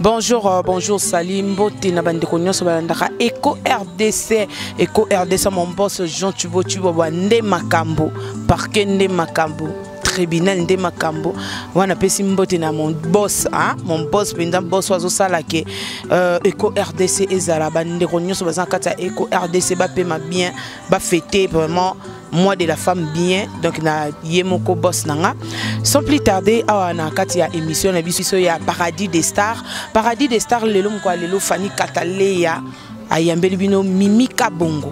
Bonjour, bonjour Salim, beauté na bande konyo so balandaka Eco RDC, Eco RDC mon boss Jean Tubo Nde Makambo, parquet Nde Makambo, tribunal Nde Makambo. Wana pesi mbote na mon boss, hein, mon boss pendant boss wazo sala ke Eco RDC ezala bande konyo so bazakata Eco RDC ba pema bien, ba fêter vraiment moi de la femme bien, donc na yemoko boss nanga. Sans plus tarder, na kati ya émission na biso ya Paradis des Stars. Paradis des Stars lelo mko lelo Fanny Kataleya ayambeli bino Mimika Bongo.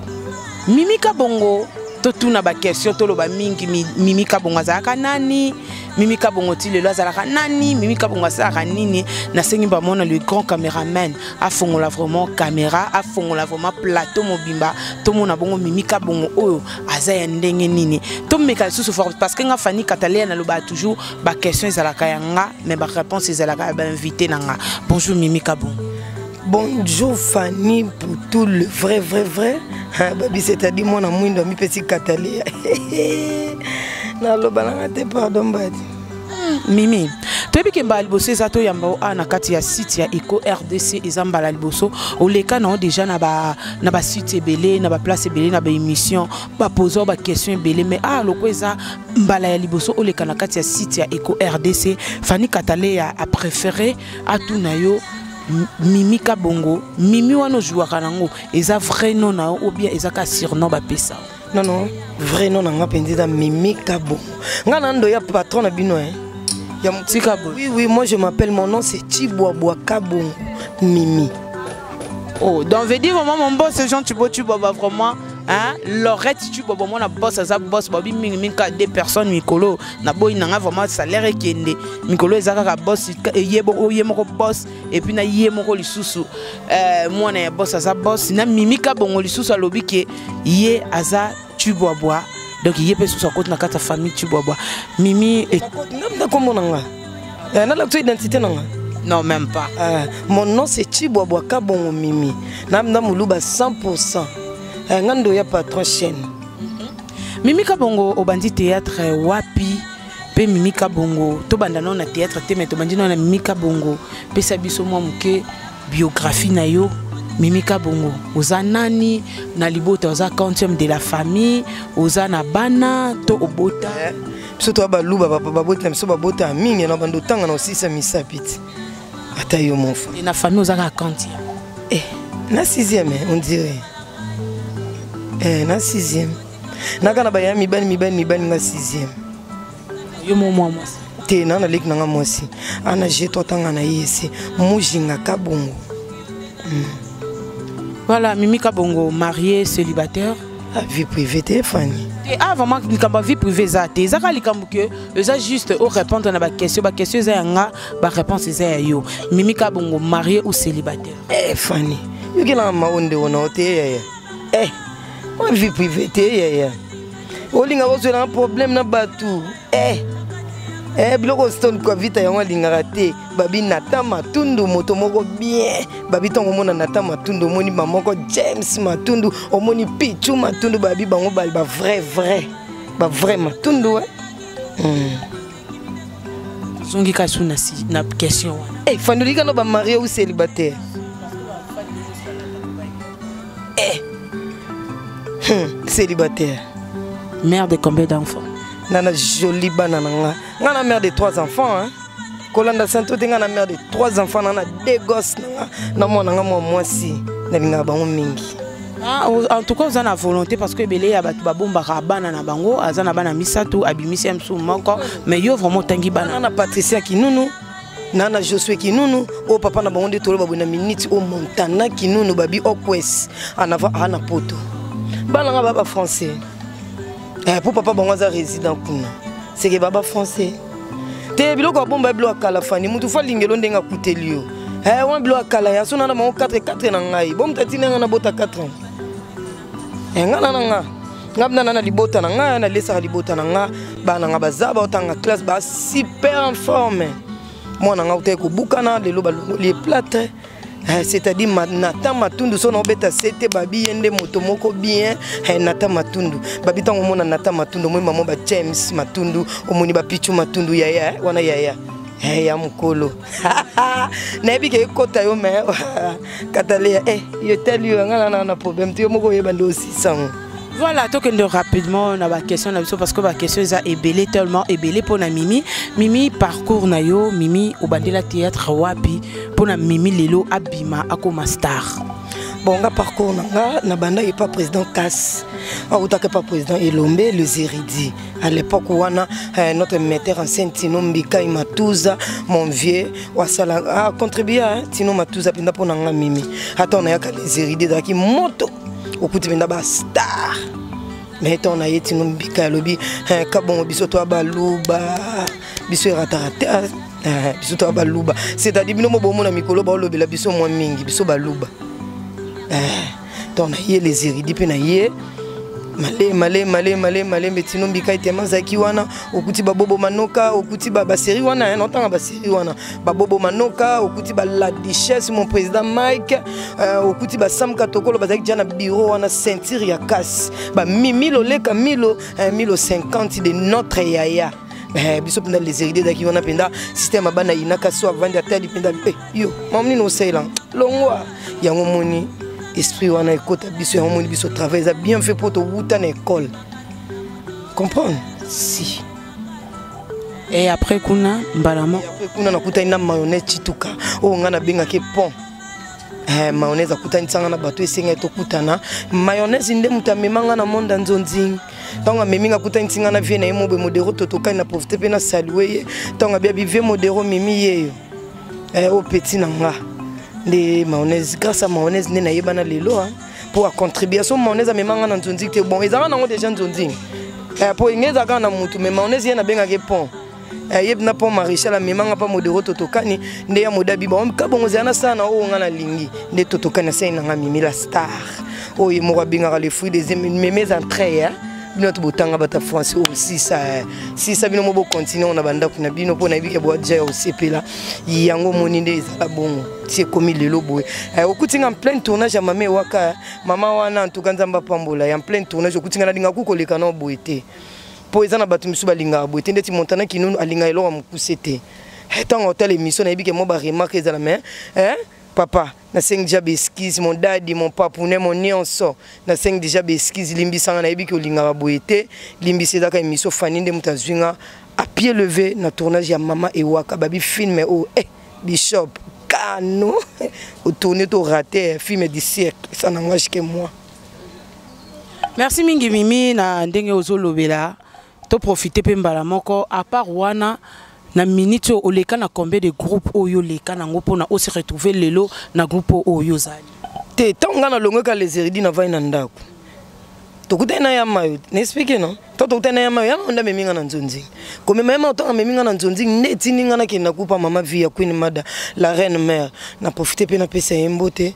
Mimika Bongo totuna ba question toloba mingi Mimika Bongo azaka nani? Mimika Bongo ti lelo azalaka nani? Mimika Bongo azalaka nini? Na sengi ba mona le grand caméraman a fongola vraiment caméra, a fongola vraiment plateau mobimba. To mona bongo Mimika Bongo oyo azaya ndenge nini? To meka sous fort parce que nga Fanny Kataleya na loba toujours ba question ezalaka yanga mais ba réponse ezalaka ba invité nanga. Bonjour Mimika Bongo. Bonjour Fanny pour tout le vrai. Babi c'est-à-dire mon amour de mi petit Kataleya. Na lo balangate pardon badi. Mimi, tu es bien balboso zato yamba na kati ya site ya Eco RDC ezamba balboso oleka na déjà na ba site belé na ba place belé na ba émission ba poser ba question belé mais loko eza mbala ya liboso oleka na kati ya site ya Eco RDC. Fanny Kataleya a préféré atuna yo Mimika Bongo. Mimi wano jouaka nango eza vrai nom na ou bien eza ka surnom ba pesa. Non, vrai nom nanga pendida Mimika Bongo. Nga nando ya patron na bino hein. Oui, moi je m'appelle, mon nom c'est Tibouaboua Kabongo Mimi. Oh, donc veut dire vraiment mon boss c'est Jean Tubo vraiment hein, Lorette Tubo moi na boss ça boss babi minka deux personnes mikolo na boy nanga vraiment salaire kende mikolo ezaka boss yemoko boss et puis na yemoko lisusu moi na boss ça boss na Mimika Bongo lisusu alobi ke ye aza Tuboaboua. Donc il y a des personnes qui ont une famille Tuboaboua. Mimi et comment on a la identité non même pas. Mon nom c'est Tuboaboua Kabongo Mimi. Namda Moulouba 100%. Ngando ya patron chaîne. Mimika Bongo au bandit théâtre wapi pe Mimika Bongo to banda non na théâtre te mais to bandit non na Mimika Bongo pe sabiso moi muke biographie na yo. Mimika Bongo oza nani na libota oza quantième de la famille oza na bana to obota surtout ba luba ba bota so ba bota mingi na bando tanga na aussi sa misapiti ata yo mon frère na famille oza ka quantième na 6e on dirait na 6e na kana ba ya mibani na 6e yo moi te na lik na nga mosi ana je to tanga na yesi mujinga Kabongo. Voilà, Mimika Bongo, marié, célibataire. Vie privée, Fanny. Vraiment, vie privée, ça juste au répondre à la question, la réponse est yo. Mimika Bongo, marié ou célibataire? Fanny, tu as vie privée, un problème na batou. Biloko stone kwa vita ya lingara te babi nata matundu moto moko bien babi tongo mona nata matundu moni mamoko James matundu omoni Pichu matundu babi bango ba vrai matundu zongi kasuna si na question fandolika no ba marié ou célibataire célibataire. Mère de combien d'enfants? Nana jolie banana nga mère de 3 enfants hein. Kolanda Santo tenga na mère de 3 enfants nana 2 gosses na mona nga moi si na linga bango mingi. En tout cas, vous avez la volonté parce que belé ya batu babomba bana na bango azana bana misato abimisi msu moko mais yo vraiment tangi bana na Patricia Kinunu nana Josué Kinunu o papa na bango de tolo babona minute o Montana Kinunu babi okwes anava ana poto bana nga baba français. Pour papa bongoza résident kuna c'est que baba français te biloko bomba bilo akala Fanny mutu fa lingelo ndenga kutelio wan bilo akala ya sona na 4 na ngai bom tati nga na bota 4 ans ngana nga ngabna na libota na nga na lesa libota na nga bana nga bazaba otanga classe ba super en forme mona nga uté ko bukana lelo ba les plates. C'est-à-dire nata matundu so na obeta sete babi yende moto moko bien nata matundu babi tango mona nata matundu moi maman ba James matundu omoni ba Pichu matundu yaya wana yaya ya mukolo nayebi ke ekota yo me Katalea yo tel yo ngana na problème tu yo moko yeba ndo 600. Voilà, donc rapidement na ba question na biso parce que ba question est ébélé tellement ébélé pour na Mimi. Mimi parcours na yo, Mimi au bandela théâtre wapi pour na Mimi lelo abima akoma star. Bon, nga parcours na banda est pas président Cass. On que pas président Elombe le Zéridi. À l'époque où on a notre metteur en scène Tino Mbika Matouza, mon vieux, a contribué à Tino Matouza pinda pour nga Mimi. Attends, on a les Zéridi daki moto. Au coup de ba star. Mais on a Tino Mbika lobi kabon biso to baluba biso ratarata biso to baluba. C'est-à-dire bino mo bomo na mikolo ba lobela biso mo mingi biso baluba. Donc on a les érudits pe na yé malé metino mbika itema zaki wana okuti babobo manoka okuti ba série wana notanga ba série wana babobo manoka okuti ba la duchesse mon président Mike okuti ba Sam Katokolo bazaki jana bureau wana ceinture ya Cass ba milo leka milo 50 de notre yaya biso penda les héritiers daki wana penda système bana inaka so vendre tali penda yo mamni no sela longwa yango moni esprit wana ekota biso yango moni biso travail ça bien fait pour to wuta na école comprendre si et après kuna mbalamo après kuna nakuta ina mayonnaise chituka o ngana benga ke pont mayonnaise akuta nsanga na bato esenga to kutana mayonnaise nde mutamemanga na monde nzonzi tonga meminga kuta nsinga na vie na yemobe modero totoka na profiter pe na saluer tonga bia bive modero mimi yeyo au petit nanga de mayonnaise grâce à mayonnaise ne na yebana lelo pour contribuer so mayonnaise memanga na nzonzi te bon ezanga nango déjà nzonzi pour ingeza kana mutu mais mayonnaise yana benga ke pont yebna pont maréchal memanga pa modero totokani nde ya modabi ba kabongo zana sana o ngana lingi nde totokani sa inanga mimi la star o yemo binga les fruits des mes entrées notre botanga bata France aussi ça bino mobo continuer on a banda kuna bino pona bike bo déjà aussi pela yango moninde ezala bongo c'est comme lelo boy okutinga en plein tournage ya mama waka mama wana ntukanzamba pambola en plein tournage okutinga na linga kukoleka na boité po ezana batu misu balinga boité ndeti montana kinunu alinga elo amukusete tant hôtel émission na bike mo ba remarque ezala mais papa na seng déjà besquise mon daddy mon papa mon nyonso na seng déjà besquise limbi sanga na yebi ko linga boyete limbi c'est daka émission fani nde mutazwinga à pied levé na tournage ya mama et waka babi film o Bishop Kano au tourner to raté film du siècle ça n'engage que moi. Merci mingi Mimi na ndenge ozolobela to profiter pe mbala moko à part wana na minute oleka na combien de groupes oyo leka nango pona o se retrouver lelo na groupe oyo zali te tonga na longo ka les érudits na vai na ndako to kutena ya mayo n'explique non to kutena ya mayo ya onda meminga na nzonzi comme même autant meminga na nzonzi ndeti ninga na kina kupa mama vie ya Queen Mada la reine mère na profiter pe na pesa yembote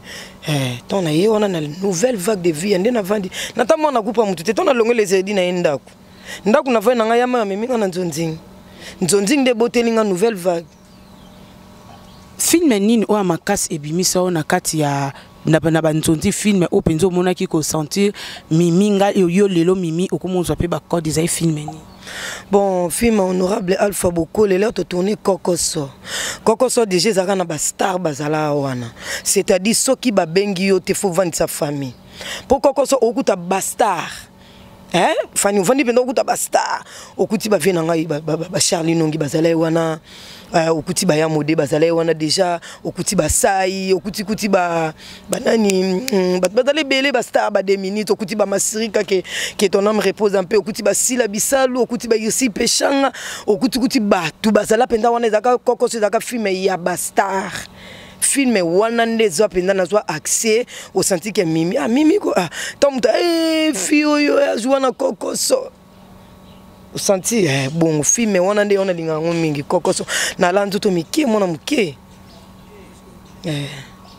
ton na ye wana na nouvelle vague de vie ndena vandi na tamo na kupa mutu te ton na longo les érudits na ndako ndako na vai na ya mayo meminga na nzonzi nzonzing de botelinga nouvelle vague film nini o makasi ebimisa na kati ya na banzonzi film o penzo mona ki ko sentir miminga yo lelo mimi okomonzwa pe ba code des film nini bon film honorable Alpha Boko lelo to tourner Kokoso déjà zaka na ba star bazala wana c'est-à-dire soki ba bengi yo te faut vendre sa famille pour Kokoso okuta ba star fani vandi pendo okuta ba star okuti ba vena ngai ba Charlie Nongi bazala wana okuti ba ya mode bazala wana déjà okuti ba sai okuti ba nani bazala belé ba star ba 2 minutes okuti ba masirika que ton âme repose un peu okuti ba sila bisalu okuti ba yisi pechanga okuti ba tu bazala penda wana zaka Kokoso zaka film ya ba star film wana ndezo penda na zwa accès au senti que Mimi Mimi ko tomta fio yo azwa na Kokoso au senti bon film wana nde ona linga mingi Kokoso na lanzo to mike mona muke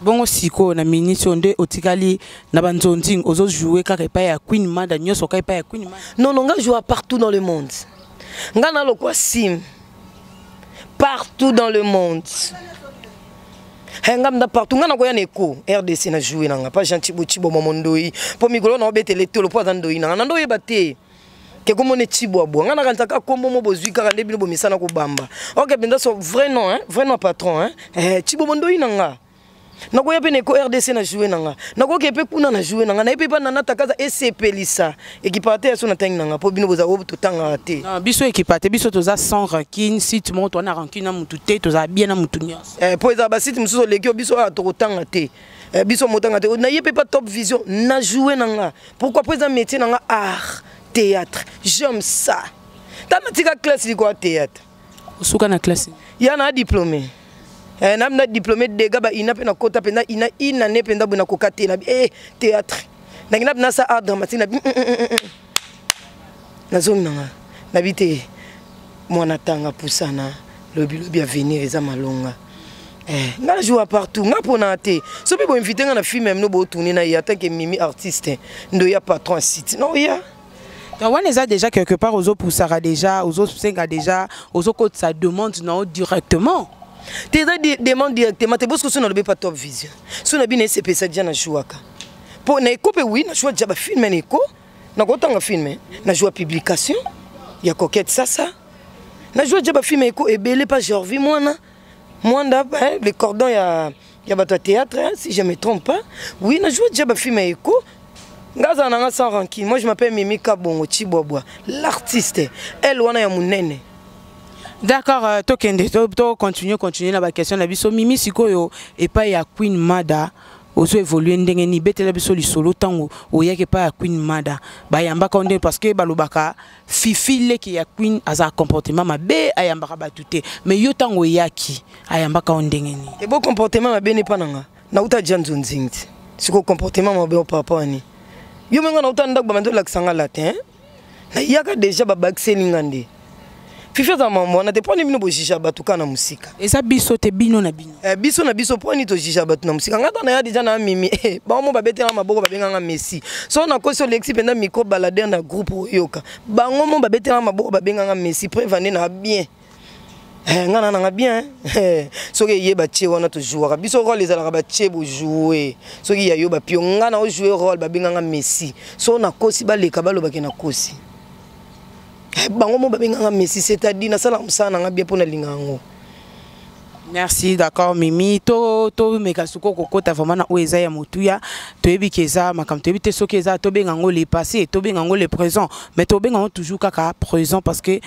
bongo siko na minute onde otikali na banzonzing ozo jouer kaka pa ya Queen Mada nyoso ka pa ya Queen Mada non nga joue partout dans le monde nga na lokwa sim partout dans le monde Hengam da partout ngana ko ya neko RDC na jouer nanga pas gentil bochibo momondoi po migolo na obetele tolo po ndoi nanga ndoi baté ke comme on est Tibouabou ngana kantaka kombo mo bozui kaka ndebino bomisana ko bamba OK benda so vrai nom hein vrai nom patron hein Tibomondo inanga nako ya pene ko RDC na jouer nanga nako ke pe kuna na jouer nanga na pe pa nana takaza ECPLisa équipate so na tangi nanga po bino boza obu totanga te biso équipate biso toza sans rancune si tu montes on a rancune na mutu te toza bien na mutu nyos po eza ba site mususo lekio biso a totanga te biso motanga te na ye pe pa Top Vision na jouer nanga pourquoi po eza métier nanga art théâtre j'aime ça tana tika classe liko théâtre suka na classe ya na diplômé na diplômé de gaba ina pe na kota pe na ina ne pe ndabuna ko kate na théâtre na ngina na sa art dramatique na zone na bité mwana tanga pusana lobi à venir eza malonga nga joue partout nga pona te so pe bo inviter nga na film même no bo tourner na ya tant que mimi artiste ndo ya patron site non ya on a déjà quelque part aux autres poussara déjà aux autres senga déjà aux autres ça demande non directement. Tu demande directement te bosko so na lobe pas Top Vision. So na bine CP ça déjà na jouaka. Pour na éco pe oui na joua déjà ba film na éco na ko tanga film na joua publication ya coquette ça na joua déjà ba film éco et belé pas Jorvi moi le cordon ya bato théâtre si je me trompe pas. Oui na joua déjà ba film éco. Ngaza nanga sans rancune. Moi je m'appelle Mimi Kabongo Tibouabou, l'artiste. Elle wana ya munene. D'accord, to continuer na ba question na biso Mimi sikoyo et pas ya Queen Mada. Ozo évoluer ndenge ni betela biso li solo tango oyake pa ya Queen Mada. Ba yamba konde parce que balobaka fifile ki ya Queen aza comportement mabe ayamba ba tuté. Mais yo tango yaki ayamba ka ndenge ni. Et bon comportement mabe ne pananga. Na uta janzo nzingi. Siko comportement mabe o papa ni. Yo menga na utanda ba mando laksanga latin na yaka déjà ba baxeli ngande fifa za mambo na te poni bino bojija batuka na musika eza biso te bino na bino biso na biso poni to jija batu na musika ngata na ya déjà na mimi ba mo ba betela maboko ba benga Messi so na koso lexi penda micro balader na groupe oyoka ba mo ba betela maboko ba benga Messi prévane na bien ngana na bien soki yeba tie wana to jouer biso rôle les ala ba tie bo jouer soki ya yo ba pio ngana o jouer rôle ba benga Messi so na kosi ba leka ba lobaki na kosi bango mo ba benga Messi c'est-à-dire na sala musana nga bien pona lingango. Merci, d'accord Mimi to mekasuko kokota vraiment na oeza ya motuya to ebikeza makam to ebite soki eza to bengango le passé to bengango le présent mais to bengango toujours kaka présent parce que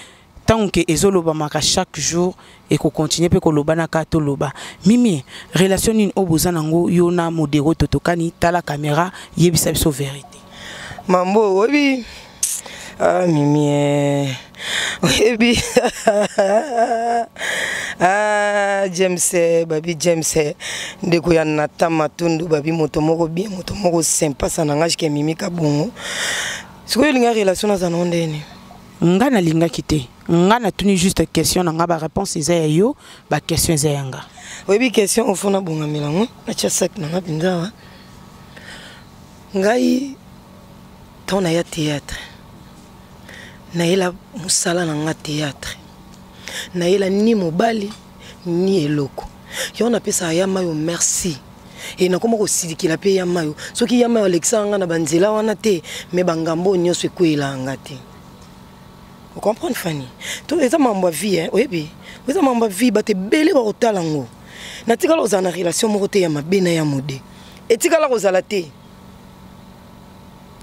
tant que ezoloba maka chaque jour et ko continuer pe ko loba na ka to loba Mimi relation ni oboza nango yona modero totokani tala caméra yebisa biso vérité mambo obi Mimi obi James babi James ndeko ya natama tundu babi moto moko bien moto moko sympa sana ngaji ke Mimi Kabongo siko linga relation na zanondeni nga na linga kité nga na tuni juste question nga ba réponse eza yo ba question eza yanga obi question au fond na bonga milango na cha sac na pinza ngai tona ya théâtre na ela musala na nga théâtre na ela ni mobali ni eloko yo na pesa ya mayo merci et na koma ko sidikila pe ya mayo soki ya mayo Alexandre na banzela wana te me bangambo nyonso ekwela ngati. Vous comprenez Fanny? Tout les mambo vie hein, oui les mambo vie ba te belé ba otalango. Na tika la ozana relation moko te ya mabena ya mode. Et tika la ozala te.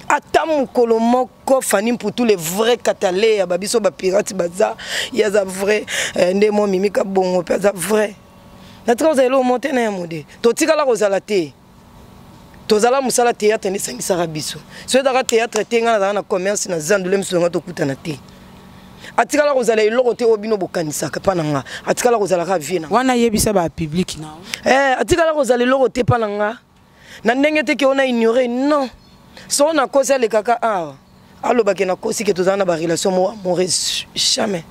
Atamu kolomoko Fanny pour tous les vrais catalais ya babiso ba pirate baza ya za vrai ndemo Mimi Kabongo pe za vrai. Na tika ozala lo monter na ya mode. To tika la ozala te. Tozala musala théâtre ni sangisa rabiso. So da théâtre te ngana na commerce na zandule msonga to kutana te. Atikala kozala eloko te obino bokanisa ka pananga atikala kozala ka vie na wana yebisa ba public na atikala kozala eloko te pananga na ndenge te ke ona ignorer non so na kosa le kaka aloba ke na kosi ke tozana ba relation mo amoureuse jamais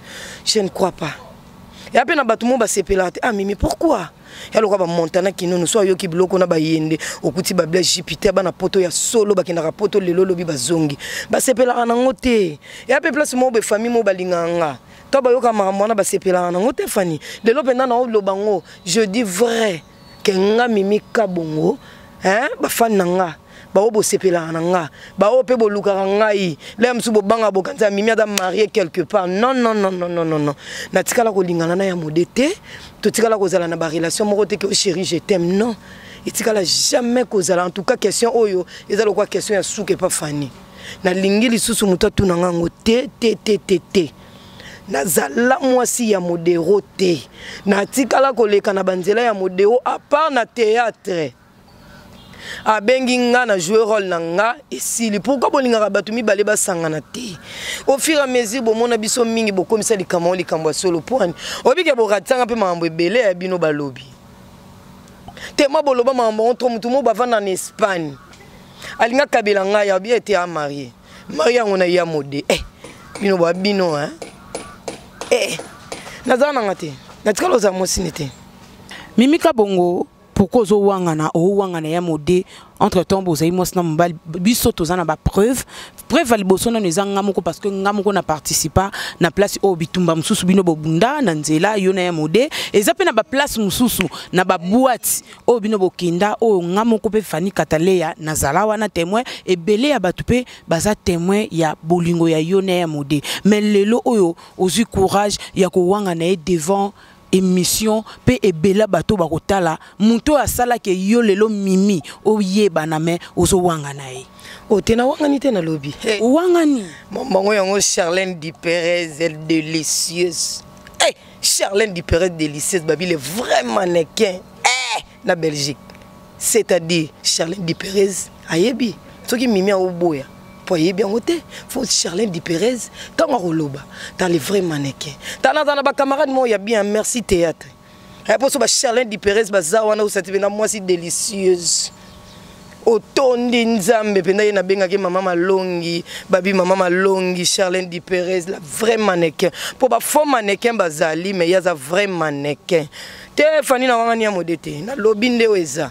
je ne crois pas et après na batumo ba sepela te Mimi pourquoi ya lokwa ba montana kinono so yo ki bloko na ba yende okuti ba Blaise Jupiter ba na poto ya solo ba kinaka poto lelo lobi bazongi ba sepela na ngote ya pe place mo be famille mo balinganga to ba yoka makamwana ba sepela na ngote Fani lelo penda na lobango je dis vrai que nga Mimi Kabongo ba fan nanga bao bo sepela na nga bao pe bo luka ngai le msu bo banga bo kanza mimi ada marié quelque part non non non non non non non na tikala ko lingana na ya modete to tikala ko zala na ba relation moko te que chérie je t'aime non et tikala jamais ko zala en tout cas question oyo ezalo quoi question ya souke pas fani na lingi lisusu muta tuna ngango te nazala mwasi ya modero te na tikala ko leka na banzela ya modero à part na théâtre abengi nga na jouer rôle na nga esili pourquoi bolinga batu mibale basangana te au fur et à mesure bomona biso mingi bokomisa likambo likambo solo point obike boratanga pe mambo ebele ya bino balobi te ma boloba mambo entre mutu mo bavana en Espagne alinga kabela nga ya bien été marié marié ngona ya mode bino ba bino hein nazana ngate natikalo za mosini te Mimika Bongo pourquoi zo wangana o wangana ya mode entre temps bozai mosna mbal biso tozana ba preuve aliboso na nezanga moko parce que ngamoko na participa na place o bitumba mususu bino bobunda na nzela yona ya mode eza pe na ba place mususu na ba boîte o bino bokinda o ngamoko pe fani kataleya na zala wana témoin et belé ya batu pe baza témoin ya bolingo ya yona ya mode mais lelo oyo ozu courage ya ko wangana e devant émission pe ebela bato bakotala muto asala ke yo lelo mimi o yeba na me ozo wangana e o tena wangani te na lobi wangani mamango yango Charlène Di Perez elle délicieuse Charlène Di Perez délicieuse babi le vrai mannequin na Belgique c'est-à-dire Charlène Di Perez ayebi soki mimi a oboya Poye bien côté, faut Charlène Di Perez, tant roloba, dans les vrais mannequins. Dans ba camarade moi il y a bien merci théâtre. Et pour ça Charlène Di Perez bazawana ou cette moi si délicieuse. Otondi nzambe penda na benga ke mama malongi, babi mama malongi Charlène Di Perez la vrai mannequin. Pour ba faux mannequin bazali mais il y a un vrai mannequin. Te fani na wangani ya modete, na lobinde weza.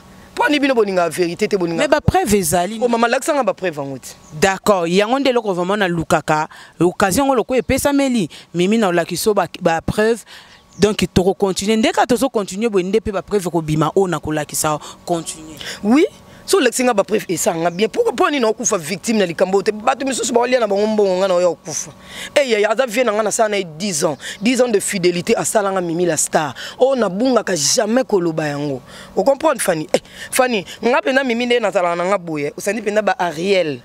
Vérité mais ba preuve ezali o mama laksanga ba preuve ngoti d'accord yango ndelo ko vraiment na lukaka occasion ngolo ko epesa meli mimi na lakiso ba preuve donc tu continuer ndeka to continuer bo ndé pe ba preuve ko bima o na ko lakisa continuer oui so leksinga ba preuve esanga bien pourquoi ni na okufa victime na likambo te batu misusu ba olia na bango mbongo na yo okufa ya za vie na ngana sana 10 ans de fidélité à salanga mimi la star o na bunga ka jamais koloba yango o comprendre Fanny Fanny ngapenda mimi nde na sala na ngaboye usandi penda ba Ariel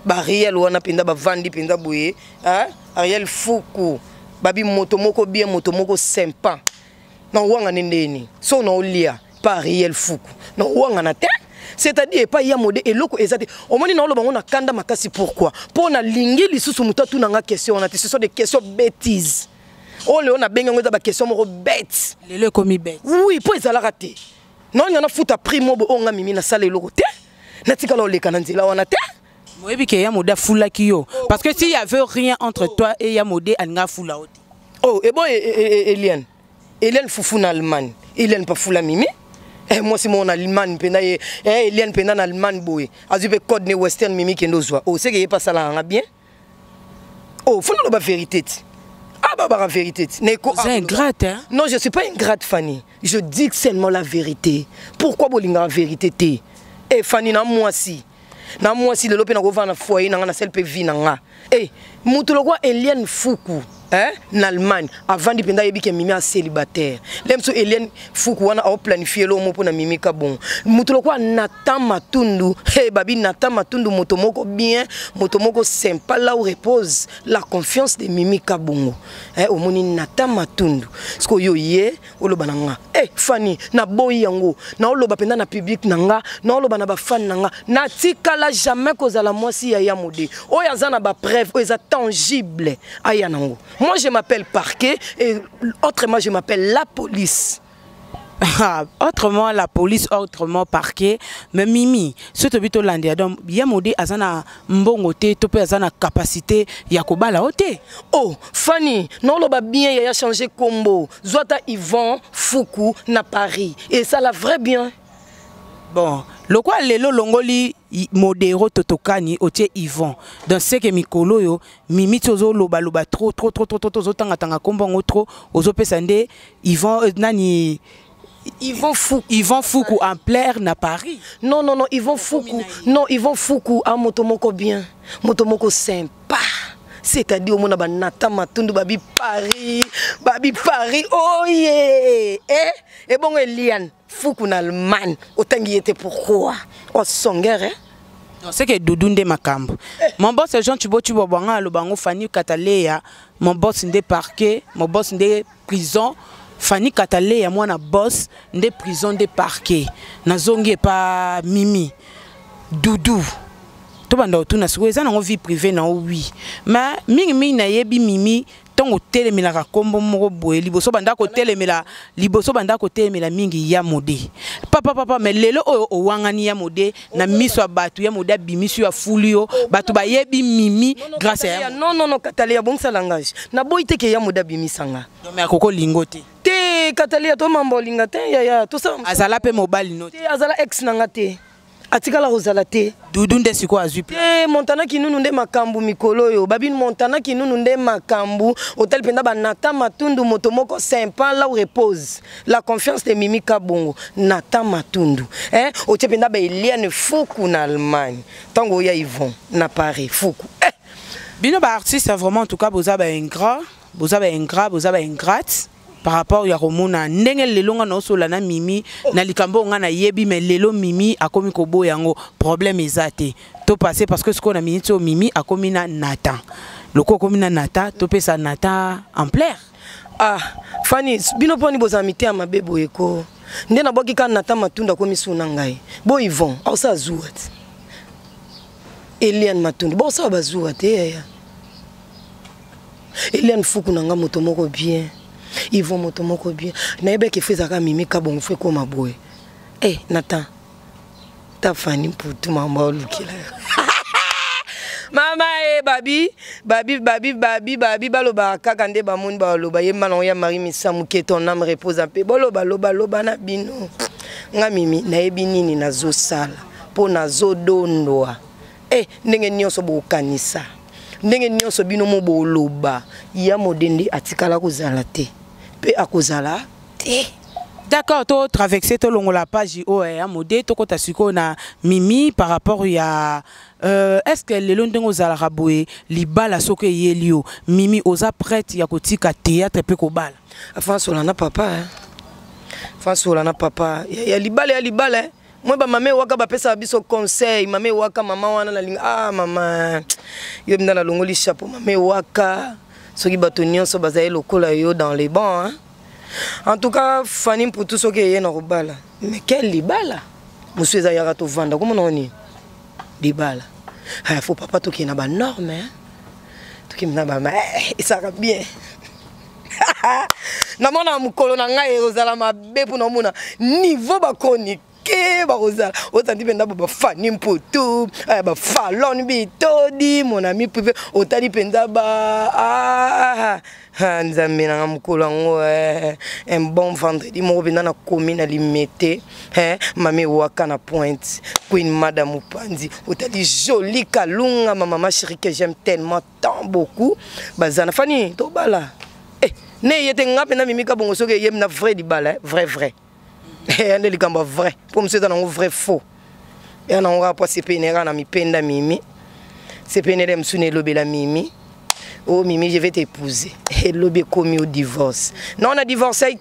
ba Ariel wana penda ba vandi penda boye Ariel Fuku babi moto moko bien moto moko sympa na wanga ndeni so na olia pa Ariel Fuku na wanga na te c'est-à-dire pas ya mode eloko ezate omoni na oloba ngona kanda makasi pourquoi pour na lingi lisusu mutatu na nga question na ce sont des questions bêtises o le on a benga ngoza ba question moko bête lelo komi bête oui pour ezala raté non yana futa primo bo onga mimi na sala eloko te na tika lo leka na nzela wana te moyebi ke ya mode fula kiyo parce que s'il y avait rien entre toi et ya mode anga fula oti et bon Eliane fufu na Allemagne Eliane pas fula mimi moi c'est mon Allemagne pena Eliane pena na Allemagne boy azupe code ne western mimi kendo zwa c'est que pas ça là bien faut la vérité la vérité c'est ingrate hein non je suis pas ingrate Fanny je dis seulement la vérité pourquoi bolinga la vérité te Fanny na moi si le lope na ko na foyer na celle pe vie na nga mutu lokwa Eliane Fuku en Allemagne avant de penda yebi ke mimi a célibataire lemso Eliane Fuku wana a planifier lo mo pona mimi ka bon mutulo kwa Nathan Matundu babi Nathan Matundu motomoko bien motomoko sympa là où repose la confiance de mimi ka bongo omoni Nathan Matundu sko yo ye oloba nanga Fanny na boyi yango na oloba penda na public nanga na oloba na ba fan nanga na tikala jamais kozala mwasi ya mode oya zana ba preuve oya tangible aya nango. Moi je m'appelle parquet et autrement je m'appelle la police. Autrement la police, autrement parquet. Mais Mimi, ce que tu as dit, il y a modé azana mbongo te, tu peux azana capacité yakoba la ote. Oh, Fanny, non le bien il a changé combo. Zota Yvon Fuku na Paris et ça la vrai bien. Bon, le quoi lelo longoli modéro totokani otie Yvon. Dans ce que mikolo yo Mimi tozo loba trop tanga kombo trop ozo pesande Yvon nani Yvon Foucault en plaire na Paris. Non, Yvon Foucault. Non, Yvon Foucault a motomoko bien. Motomoko sympa. C'est-à-dire, on a Nata Matundu, Babi Paris, oh yeah! Et bon, Eliane, Foucault en Allemagne, autant qu'il était pourquoi? Oh, son guerre, hein? C'est que Doudounde Makambo. Mon boss est Jean Tubo Banga, le bango Fanny Katalea, mon boss est parquet, mon boss est prison. Fanny Katalea, moi, na boss de prison de parquet. Na zongi pas Mimi. Doudou. To banda otuna siko eza na vie privée na oui. Mais mingi na yebi Mimi tongo telemela ka kombo moko boye liboso banda ko telemela mingi ya mode. Papa mais lelo o wangani ya mode na miso ya batu ya mode bimisu ya fulio batu ba yebi Mimi grâce à non Katalia bon sa langage. Na boite ke ya mode bimisanga. Non mais akoko lingote. Te Katalia to mambo lingate ya to sa azala pe mobile note. Te azala ex nangate. Atikala rozala te Doudounde siko azupi montana kinunu nde makambu mikolo yo babine montana kinunu nde makambu hotel penda ba Nata Matundu motomoko sympa là où repose la confiance de Mimi Kabongo Nata Matundu hotel penda ba Eliane Foucault en Allemagne tango ya Yvon na Paris Foucault bino ba artiste vraiment en tout cas boza ba ingrat boza ba ingrate par rapport ya komona ndenge lelonga na osola na Mimi na likambo nga na yebi mais lelo Mimi akomi kobo yango problème ezate to passer parce que ce qu'on a minute au Mimi akomi na Nata loko komi na Nata to pesa Nata en plaire Fanny bino poni bozamité ama bebo eko nde na boki ka Nata Matunda komi suna ngai bo Yvon osa zuat Eliane Matundu bo sa bazuwa te Eliane Foucault nanga motomoko bien ils vont motomoko bien naebe ke fezaka Mimi Kabongo fe ko maboye Nathan ta Fanny pour tout mama lukila mama babi baloba kaka nde ba monde baloba ye malon ya Marie Misamu ke ton âme repose un peu loba na bino nga Mimi naebi nini nazo sala po nazo dondoa ndenge nyonso bokanisa ndenge nyonso bino mo boloba ya modende atikala kozala te pe akozala te. D'accord, to traverser to longo la page ya modé to kota siko na Mimi par rapport ya est-ce que le londongo zala raboué libala soke yelio Mimi oza prête ya kotika théâtre pe ko bala François na papa François na papa ya libala moi ba mame waka ba pesa biso conseil mame waka mama wana na linga mama yo bina la longoli chapeau mame waka soki bato nyonso bazaye lokola yo dans les bancs en tout cas Fanny pour tout ce qui est na robala mais quel libala monsieur za yaka to vanda comment on est libala faut papa to ki na ba norme to ki na ba ça va bien na mona mukolo na ngai ozala mabe pour na mona niveau ba chronique Barozal, autant dit penda ba Fanny Mputu, ba Fallon Bitodi, mon ami privé, autant dit penda ba nzambe na mukolo ngo un bon vendredi mo bina na commune à limité mami waka na Pointe Queen Madame Upandi autant dit jolie Kalunga maman chérie que j'aime tellement tant beaucoup bazana Fanny to bala ne yete ngape na Mimi Kabongo soke yem na vrai di bala vrai ande likamba vrai pour monsieur dans un vrai faux et on aura pas CPNR na mi penda Mimi CPNR msune lobela Mimi oh Mimi je vais t'épouser et lobé commis au divorce non on a divorcé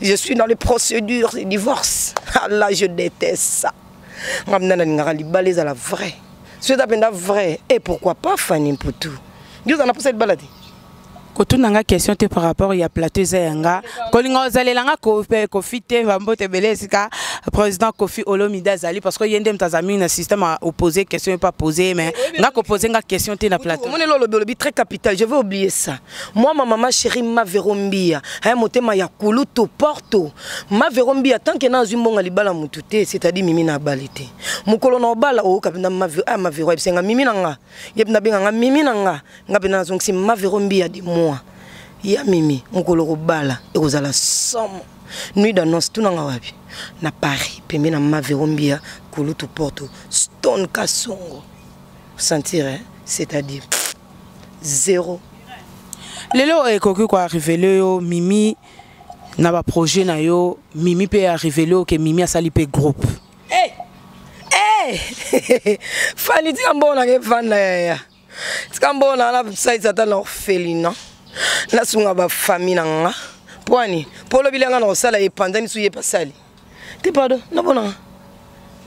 je suis dans les procédures de divorce là je déteste ça ngamna ngara libale à la vraie c'est d'apenda vrai et pourquoi pas Fanny pour tout Dieu en a pour cette balade. Quand on a une question par rapport à plateau Zayanga, quand on a zalelanga Kofi te vambote belesika président Kofi Olomide Zali parce que yendem tazami na système à opposer question pas poser mais nga ko poser nga question te na plateau. Mon lobby très capital, je vais oublier ça. Moi ma maman chérie ma verombia, ha motema ya kuluto porto. Ma verombia tant que na zumbonga libala mutute, c'est-à-dire Mimi na balité. Mukolo na bala o kapina ma vero senga Mimi nanga. Yebna benga Mimi nanga, nga bena zonksi ma verombia di moi. Ya Mimi mukolo bala e kozala somme. Nuit d'annonce tout nanga wapi. Na Paris, pembe na ma verombia kuluto porto. Stone Kasongo. Sentir c'est-à-dire zéro. Lelo ekoki ko arrivé le Mimi na ba projet na yo Mimi peut révéler que Mimi a sali pe groupe. Fanny tikambona ke fana ya. Tikambona na site ata l'orphelinat. Na sunga ba famille nanga. Poani, polo bilanga na sala e pandani suye pasali. Ti pardon, na bona.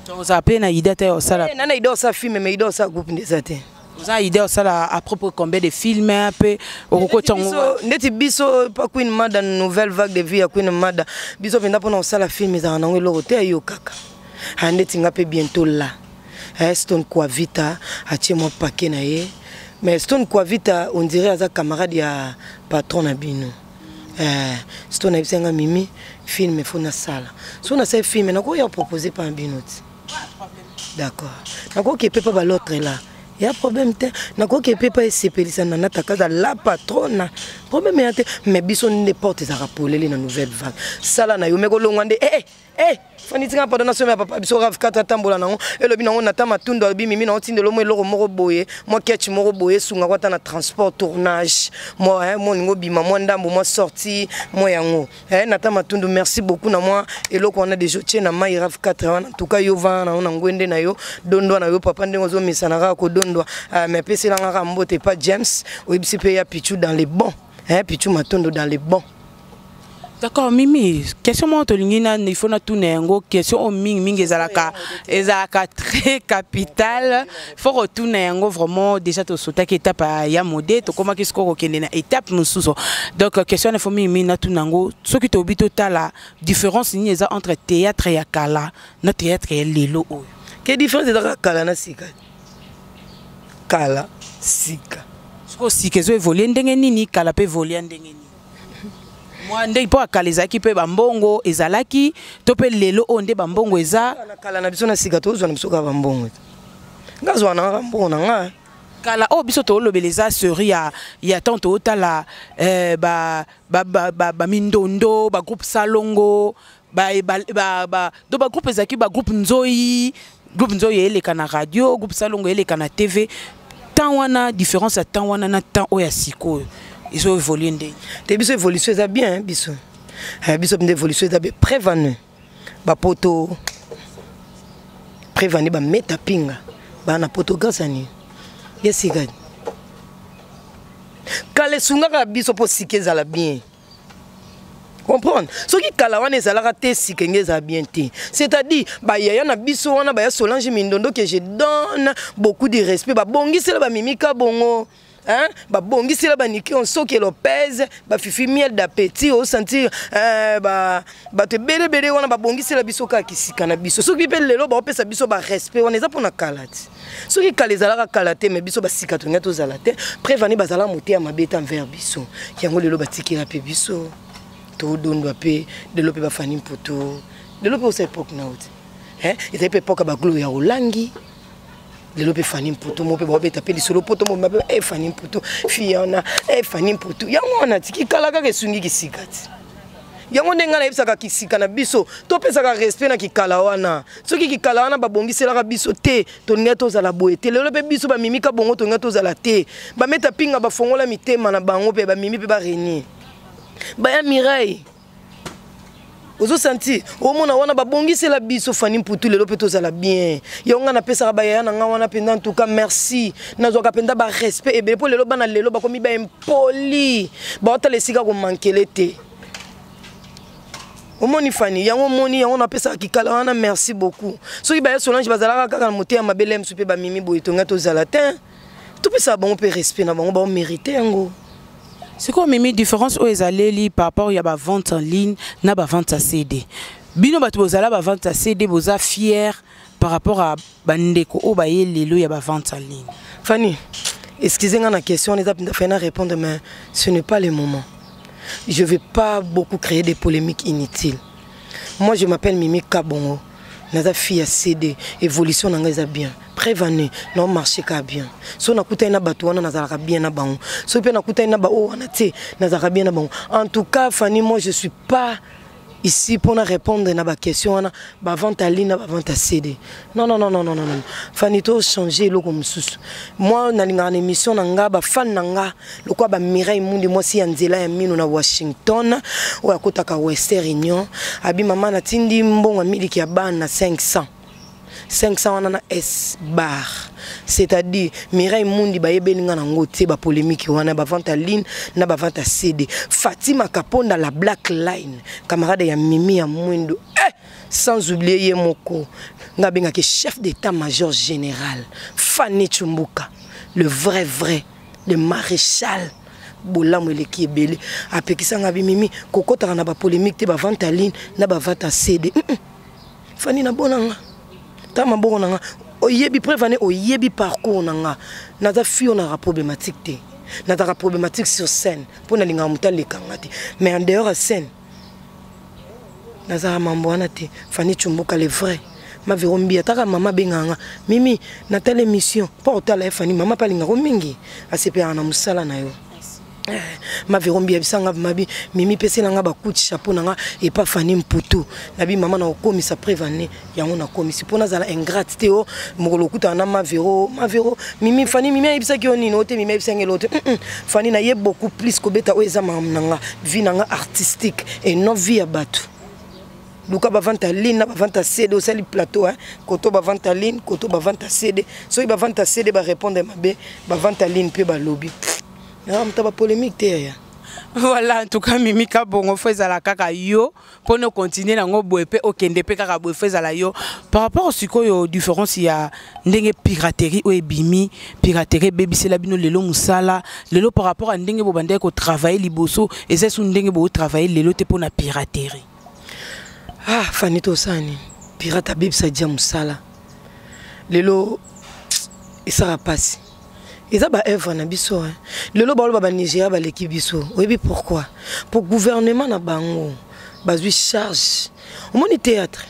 Donc ça peine idée ta sala. Na idée ça film mais idée ça groupe ndezate. Vous avez idée ça à propos combien de films un peu au cotongo. Ndeti biso pa Queen Mada nouvelle vague de vie ya Queen Mada. Biso penda pona sala film za na ngelo te yo kaka. Ndeti ngape bientôt là. Stone Kwavita a tiré mon paquet na ye. Mais Stone Kwavita on dirait à sa camarade ya patron na bino. Stone a dit Mimi film il faut na sala. So na ce film na ko ya proposé par un binoti. D'accord. Na ko ke peut pas l'autre là. Il y a problème te. Na ko ke peut pas s'épelisa na nataka la patronne. Problème yate mais biso ne porte za rapolele na nouvelle vague. Sala na yo meko longwande Fanny tinga pardon na soma papa biso raf kata tambola nango elobi nango na tama tundo bi Mimi na otindelo mo eloko moko boye mo ketch moko boye sunga kwata na transport tournage mo mo ningo bima mo ndambo mo sorti mo yango na tama tundo merci beaucoup na moi eloko on a déjà tient na mai raf kata en tout cas yo va na ngwende na yo dondo na yo papa ndengo zo misana ka ko dondo mais pesi la ngaka mbote pas James oyebisi pe ya Pichu dans les bons Pichu matondo dans les bons. D'accord, Mimi, question moi il faut na tourner ngo question ming ezalaka très capital. Faut retourner ngo vraiment déjà to sauter étape ya modé to comment qu'est-ce qu'on kende na étape mususo. Donc question il faut Mimi na tourner ngo ce qui to bito ta la différence ni eza entre théâtre ya kala na théâtre ya lelo. Quelle différence est kala na sika? Kala sika. Ce que sika zo évoluer ndenge nini kala peut évoluer ndenge nini? Moi ndé po akaliza ki pe bambongo ezalaki to pe lelo onde bambongo eza kala na biso na sika to zo na biso ka bambongo ngazwa na bambongo na nga kala o biso to lobeleza seri ya tanto otala ba mindondo ba groupe salongo do ba groupe ezaki ba groupe nzoyi eleka na radio groupe salongo eleka na TV tant wana différence ya tant wana na tant o ya siko. Ils ont évolué. Te biso évolution ça bien biso. Biso de évolution ça bien prévenu. Ba poto prévenu ba meta pinga. Ba na poto gasani. Yesi gadi. Kale sunga ka biso po sikeza la bien. Comprendre? Ce qui kala wana ezalaka te sikengeza bien te. C'est-à-dire ba yaya na biso wana ba ya Solange Mindondo que je donne beaucoup de respect ba bongisela ba mimika bongo. Ba bongi sila ba niki on soki Lopez ba fifi miel d'appétit au sentir ba te bele wana ba bongi sila biso ka kisika na biso soki pe lelo ba opesa biso ba respect on eza pona kalati soki kalezala ka kalate mais biso ba sika to ngato zalate prévani bazala moté ya mabeta envers biso yango lelo batikira pe biso to dondo pe lelo pe ba fani mpoto lelo pe ose époque na oti eza pe époque ba glo ya Olangi. Lelo pe fani mputu mo pe ba beta pe lisolo poto mo mabe fani mputu fiona fani mputu yango na tiki kala ka kesungi kisikati yango ndenga na yebisaka kisika na biso to pesaka respect na kikala wana soki kikala wana ba bongisela ka biso te to ngeto za la boete lelo pe biso ba mimika bongo to ngeto za la te ba meta pinga ba fongola mitema na bango pe ba mimi pe ba reni ba ya Mireille. Ozo senti o mona wana ba bongisela biso fani mputu lelo pe tozala bien yonga na pesa ba ya na nga wana penda en tout cas merci nazo ka penda ba respect et be po lelo bana lelo ba komi ba impoli ba otale sika ko mankele te o moni fani yango moni yango na pesa kikala wana merci beaucoup soki ba ya Solange bazala kaka na moté ya mabele msupe ba mimi boy tonga tozala te to pesa bango pe respect na bango ba mériter yango. C'est quoi Mimi différence où ils allaient li par rapport il y a ba vente en ligne na ba vente à CD. Bino batu bozala ba vente à CD boza fier par rapport à bandeko o ba yelelo ya ba vente en ligne. Fanny, excusez-moi la question, on est à répondre mais ce n'est pas le moment. Je ne vais pas beaucoup créer des polémiques inutiles. Moi je m'appelle Mimi Kabongo. Naza fille à CD, évolution n'engage bien. Prévenez, non marché ka bien. So na kuta ina batu wana nazara bien na bango. So pe na kuta ina ba o wana te nazara bien na bango. En tout cas, Fanny, moi je suis pas ici pour répondre à la question on a vente à ligne na vente à CD. Non. Fanito changer le comme sous. Moi na linga émission na nga ba fan na nga le quoi ba Mireille Mundi moi si Anzela ya mino na Washington ou à kotaka Western Union abi mama na tindi mbongo miliki ya bana 500 on a S bar, c'est-à-dire Mireille Mundi ba yebelinga na ngote ba polémique wana ba vente à ligne na ba vente à CD. Fatima Kaponda la Black Line, camarade ya Mimi ya Mwindo. Sans oublier Yemoko, ngabenga ke chef d'état-major général, Fanny Chumbuka, le vrai, le maréchal. Bolam ele ki ebele apekisa ngabi Mimi kokota na ba polémique te ba vente à ligne na ba vente à CD. Fanny na bonanga. Tama bonanga oyebi prévané oyebi parcours nanga naza fio na problématique te naza problématique sur scène pour na linga mutale kangati mais en dehors de scène naza mamboana te Fanny Chumbuka le vrai ma verombi ataka mama benganga Mimi na telle émission pour tala Fanny mama palinga ko mingi asepera na musala na yo ma verombi bisanga mabi Mimi pese nanga ba coup de chapeau nanga et pas Fanny Mputu nabi mama na okomisa prévané yango na komisi pona zala ingrate te o mokolo kuta na ma vero Mimi Fanny Mimi ebisa ki oni no te Mimi ebisa ngelote Fanny na ye beaucoup plus ko beta o ezama nanga vie nanga artistique et non vie à batu luka ba vente à ligne na ba vente à CD au sali plateau koto ba vente à ligne koto ba vente à CD so ba vente à CD ba répondre mabe ba vente à ligne pe ba lobby. Non, mais tu as polémique derrière. Voilà, en tout cas, Mimi Kabongo fait à la kaka yo pour nous continuer dans nos boepe au kendepe kaka boe fait à la yo. Par rapport au suko yo différence il y a ndenge piraterie ou ebimi piraterie baby c'est la bino lelo musala lelo par rapport à ndenge bo bande ko travailler liboso et c'est sous ndenge bo travailler lelo te pour na piraterie. Ah, Fanito Sani, pirate baby ça dia musala. Lelo et ça va passer. Ils ont œuvre na biso le lo ba Nigeria ba l'équipe biso oui pourquoi pour gouvernement na bango bazui charge au moni théâtre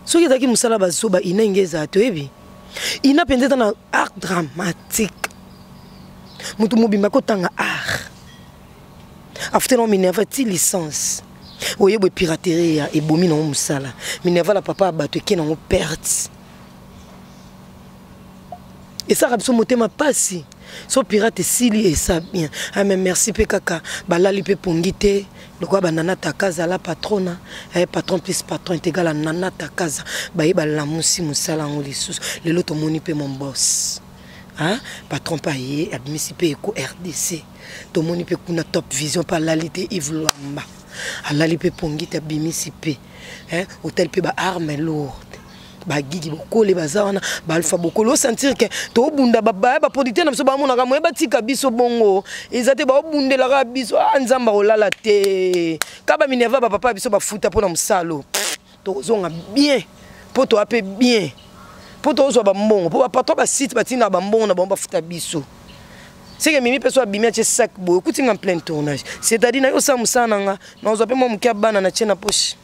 so ki zaki musala bazo ba inengeza to ebi ina pendeta na art dramatique mutu mobimba ko tanga art after no Minerva ti licence oye bo piraterie ya ebomi na musala Minerva la papa ba to ki na perte. Et ça rabso motema pasi so pirate sili et ça bien ah mais merci pe kaka balali pe pongite lokwa banana takaza la patrona patron plus patron égal à nana takaza ba la musi musala ngoli sous le loto moni pe mon boss patron paye admisi pe ko RDC to moni pe kuna top vision par lalité Yves Lwamba alali pe pongite abimisi pe hôtel pe ba arme lourde ba gigi boko le bazana ba alpha boko lo sentir que to bunda ba producteur na biso ba mona ka mo ba tika biso bongo ezate ba bundela ka biso nzamba olala te ka ba Minerva ba papa biso ba futa pona musalo to zonga bien po to ape bien po to zo ba mbongo po ba patro ba site ba tina ba mbongo na ba futa biso c'est que Mimi peso abimia che sac boy kutinga en plein tournage c'est-à-dire na yo sa musana nga na zo pe mo mkia bana na chena poche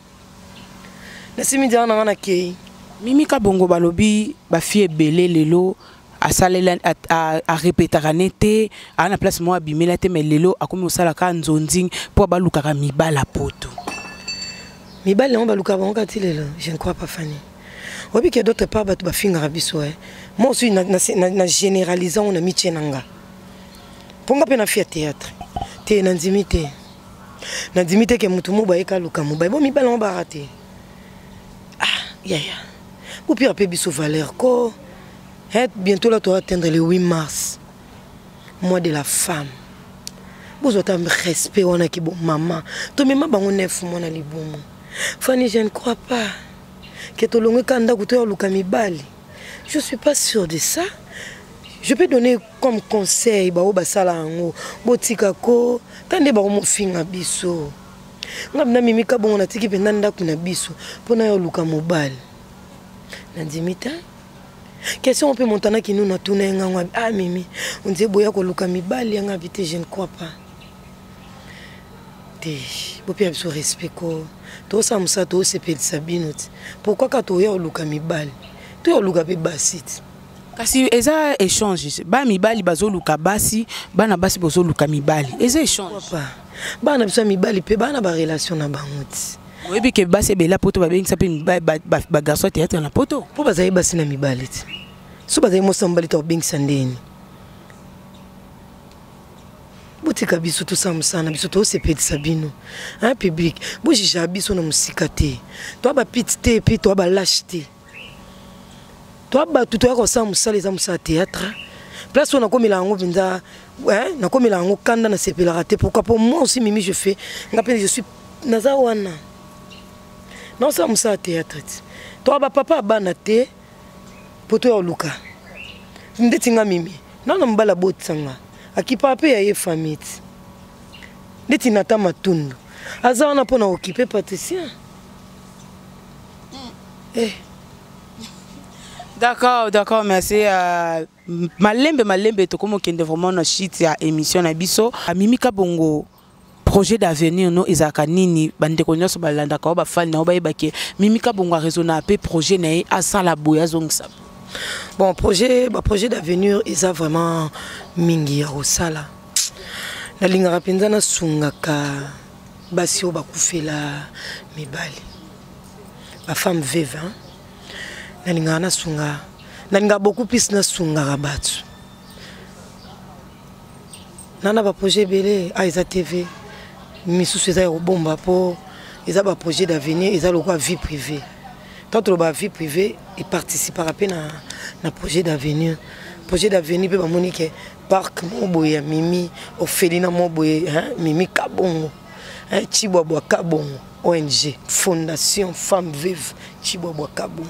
na simi diana na kei Mimi Kabongo balobi ba fie belé lelo a salela a répétaranete a na place moi abimela te mais lelo akomi osala ka nzonzing po baluka ka mibala poto mibala on baluka bango ti lelo je ne crois pas Fanny obi que d'autre part batu ba finga biso moi aussi na généralisant on a mis tchenanga ponga pe na fie théâtre te na ndimité que mutu mo ba eka luka mo ba bo mibala on ba raté ya ou puis après biso valeur ko bientôt là tu vas atteindre le 8 mars mois de la femme vous avez un respect on a qui bon maman to même bango 9 mois na libomo Fanny je ne crois pas que to longue kanda kuto luka mibali je suis pas sûr de ça je peux donner comme conseil ba obasala ngo botika ko tande ba mo finga biso ngabna Mimi Kabongo na tiki penda ndaku na biso pona yo luka mobali na dimita question on peut montana qui nous na tourner ngwa Mimi on dit boya ko luka mibali nga vite je ne crois pas te bopi abso respect ko to samsa to sepel sabinot pourquoi ka to yo luka mibali to yo luka be basit kasi eza échange ba mibali bazo luka basi bana basi bozo luka mibali eza échange pas bana biso mibali pe bana ba relation na bango Oui, puis que basse bela poto ba bengisa pe ba garçon théâtre na poto. Po bazayi basi na mibali. So bazayi mosambali to bengisa ndeni. Botika biso to samsana biso to sepedisa bino. Hein public. Bo jija biso na musika te. To ba pitite pe to ba lâcheté. To ba tout to ko samsala za musa théâtre. Place on a comme il a vinza ouais, na comme il a kanda na sepela raté pourquoi pour moi aussi Mimi je fais je suis nazawana. Non ça musa théâtre. To ba papa bana te poto ya luka. Ndetinga Mimi. Non mbala botsanga. Akipa pe ya ye famille. Ndeti nata matundu. Azawana pona occuper Patricia. Eh. D'accord, merci. Malembe, to comme kende vraiment na shit ya émission na biso. Mimika Bongo projet d'avenir no ezaka nini bande ko nyoso balanda ka ba fan na ba ibake Mimika Bongo a raisonner pe projet na a sala boya zongsa. Bon projet d'avenir eza vraiment mingi ya osala. Na linga rapenza na sungaka basi o bakufela mibali. Ba femme veuve hein. Nalinga na sunga nalinga beaucoup plus na sunga rabatu nana ba projet belé aiza TV misusu eza robomba po eza ba projet d'avenir eza lokwa vie privée tant ba vie privée et participera pe na projet d'avenir pe ba monique parc moboya Mimi Ophelina moboye hein Mimi Kabongo hein Chibwabwa Kabongo ONG Fondation Femme Vive Chibwabwa Kabongo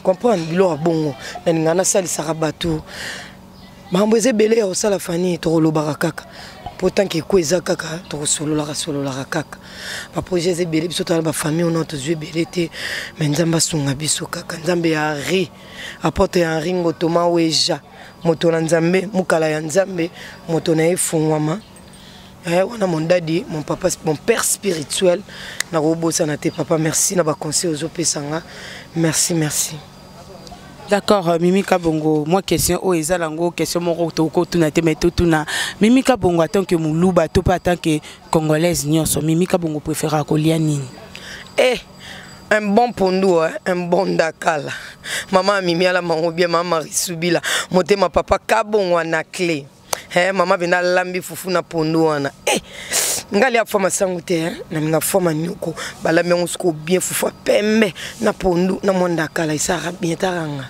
comprendre bilo bongo na ngana sali sarabatu mambo ezebele ya osala fani to lobaka kaka pourtant ke kweza kaka to solola kaka ba projet ezebele biso to ba famille on to zwe belete mais nzamba sunga biso kaka nzambe ya ri apporte ya ringo toma weja moto na nzambe mukala ya nzambe moto na efungwama wana mon dadi mon papa mon père spirituel na robosa na te papa merci na ba conseil aux opesanga merci. D'accord, Mimika Bongo, moi question o ezalango question moko toko tuna te meto tuna Mimika Bongo en tant que muluba to pas en tant que congolaise nyonso Mimika Bongo préfère kolia nini? Un bon pondo, un bon dakala. Maman Mimi ala mango bien maman Risubila, motema papa Kabongo na clé. Maman bena lambi fufu na pondo wana. Ngali afoma sangu te na minga foma nyuko bala mengusko bien fufu pembe na pondo na monda kala isara bien taranga.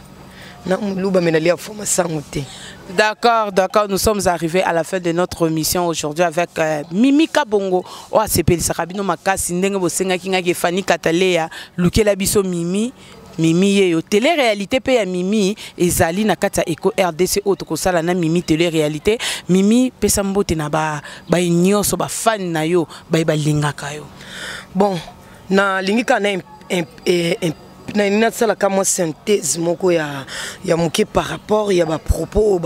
D'accord, nous sommes arrivés à la fin de notre mission aujourd'hui avec Mimika Bongo. Oh, c'est Peli Sarabino Makasi, Ndenge Bosenga Kinga Fani Katalea, Lukela Biso Mimi yeyo. Télé-réalité pe ya Mimi, ezali na kata Eko RDC auto sala na Mimi télé-réalité. Mimi pesa mbote na ba nyoso ba fan na yo, ba lingaka yo. Bon, na lingika na na sala kama synthèse moko ya moké par rapport ya ba propos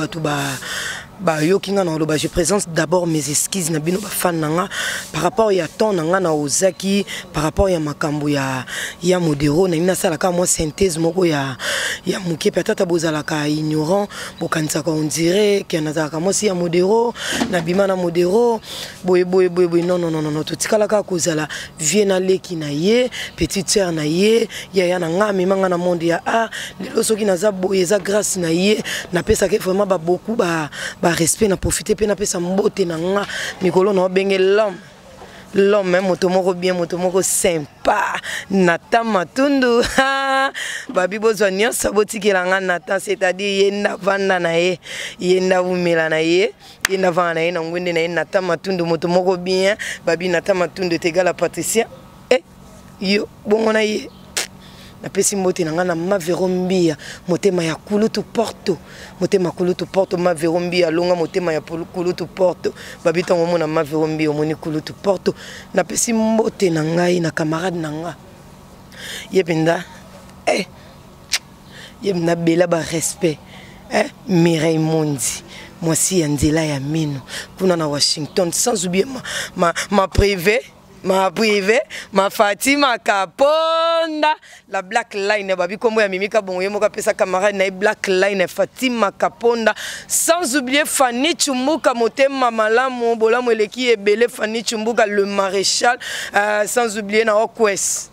yo kinga na loba je présente d'abord mes esquisses na bino ba fan nanga par rapport ya ton nanga na ozaki par rapport ya makambo ya modero na sala kama synthèse moko ya moké peut-être bozala ka ignorant bokanisa ka on dirait que na zaka mo si ya modero na bima na modero boy non tout tikala ka kozala viena leki na ye petite sœur na ye ya na ngami manga na monde ya lelo soki na za boye za grâce na ye na pesa ke vraiment ba beaucoup ba respect na profiter pe na pesa mbote na nga mikolo na benge l'homme moto moko bien moto moko sympa nata matundu babi bozwa nyonso botikela nga nata c'est-à-dire yenda vanda na ye yenda vumela na ye yenda vanda na ye na ngwende na ye nata matundu moto moko bien babi nata matundu tegala Patricia yo bongo na ye na pesi mbote na nga na maverombia motema ya kulutu porto maverombia longa motema ya kulutu porto babita ngomo na maverombia omoni kulutu porto na pesi mbote na ngai na camarade na nga yebenda yebna bela ba respect Mireille Mondi mwasi ya nzela ya mino kuna na Washington sans oublier ma privée ma privé, ma Fatima Kaponda, la Black Line, babi comme ya Mimika Bongo moka pesa camarade na Black Line Fatima Kaponda, sans oublier Fanny Chumbuka motema malamu bolamu eleki ebele Fanny Chumbuka le maréchal, sans oublier na Okwes.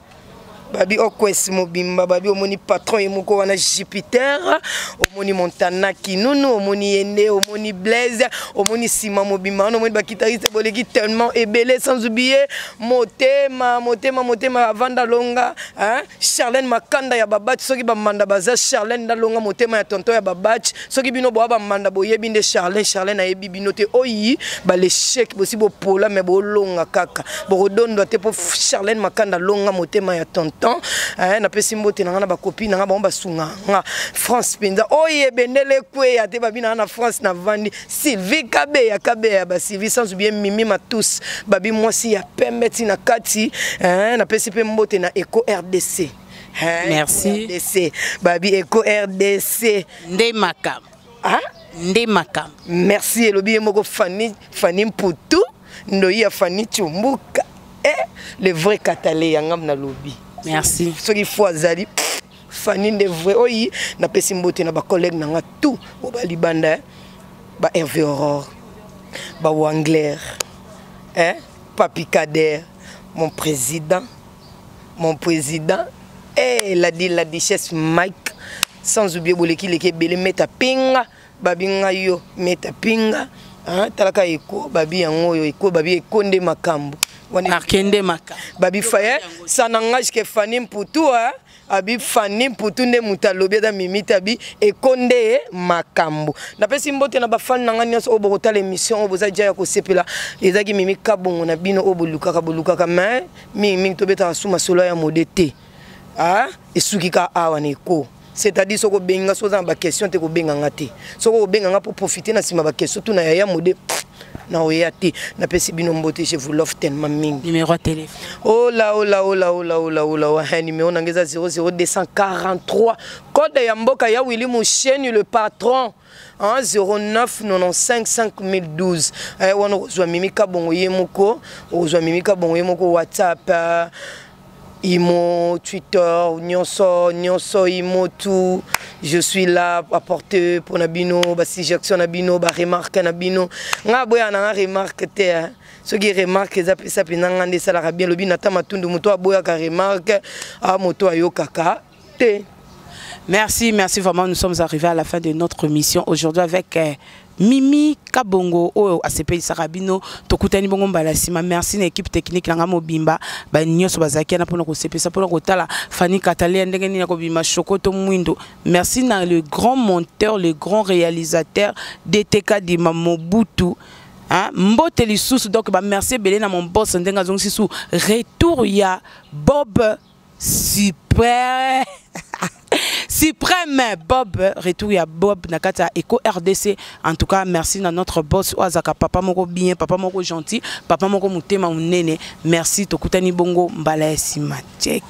Babi Okwes mobimba babi omoni patron yemoko wana Jupiter omoni Montana Kinunu omoni Yende omoni Blaise omoni Sima mobimba omoni bakitariste boleki tellement ebele sans oublier motema Vanda Longa hein Charlène Makanda ya Babach soki ba manda baza Charlène Dalonga motema ya tonton ya Babach soki bino bo ba manda boyebi nde Charlène ayebi bino te oyi ba l'échec bosi bo pola mais bo longa kaka bo dondo te po Charlène Makanda longa motema ya tonton na pesi mbote na ba copine na ba sunga France penza oye bendele kwe ya te babi na France na vandi Sylvie Kabeya ba Sylvie sans oublier Mimi Matous babi mwasi ya pembeti na kati na pesi pe mbote na Eco RDC merci RDC babi Eco RDC Ndemaka Ndemaka merci elobi moko Fanny Mputu ndoyi ya Fanny Chumbuka le vrai catalan yangam na lobby. Merci. Ce qu'il faut azali Fanny de vrai oyi na pesi mbote na ba collègue nanga tout o ba libanda ba Hervé Aurore ba Wangler Papi Kader mon président et la duchesse Mike sans oublier boleki leki bele meta pinga babinga yo meta pinga talaka eko babi yango yo eko babi ekonde makambo Arkende Maka babi faye sanangage ke Fanny Mputu abi Fanny Mputu nde mutalobi da mimita bi ekonde makambo na pesi mbote na bafani nanga nyonso obokota l'émission oboza dia ya ko sepela ezaki Mimika Bongo na bino oboluka mais mingi tobeta suma solo ya modete esukika awa neko c'est-à-dire soko benga soza ba question te ko benga ngate soko benga nga pour profiter na sima ba question tout na ya modé na oyati na pesi bino mbote je vous love tellement mingi numéro de téléphone oh là numéro nangeza 00243 code ya mboka ya Willy Moucheni le patron 09 95 5012 wana ozwa Mimika Bongo yemoko WhatsApp Imo, Twitter, Nyonso, Imo, tout. Je suis là à porter pour Nabino, si Jackson Nabino, remarque Nabino. Nga boya na remarque te. Ceux qui remarquent ça peut s'appeler ça la bien le bin atama tundu moto boya ka remarque a moto ayo kaka te. Merci vraiment, nous sommes arrivés à la fin de notre mission aujourd'hui avec Mimika Bongo o ACP Sarabino tokutani bongo mbalasima merci na équipe technique langa mobimba ba nyoso bazaki na pona ko sepesa pona ko tala Fanny Catalan ndenge ni ko bima Chokoto Mwindo merci na le grand monteur le grand réalisateur DTK di Mobutu mbote lisusu donc ba merci belé na mon boss ndenga zongi sisu retour ya Bob super Suprême Bob, retour à Bob Nakata Eco RDC. En tout cas, merci à notre boss Oazaka, papa moko bien, papa moko gentil, papa moko mutema unene. Merci Tokutani Bongo Mbala Sima. Check.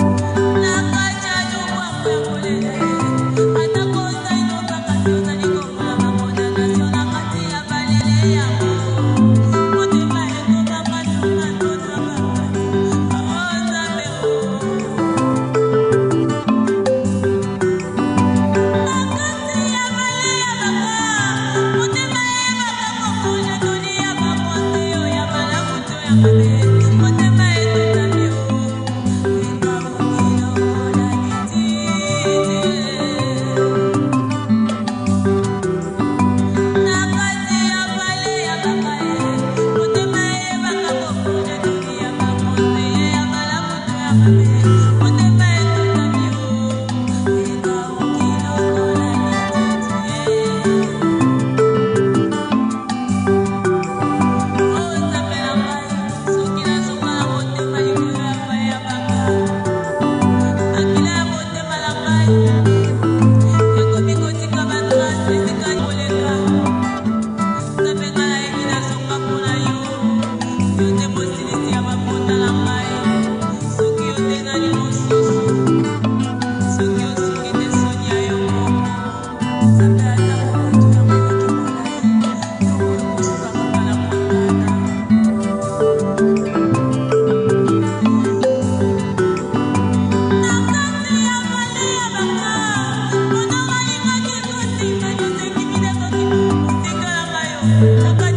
Chaka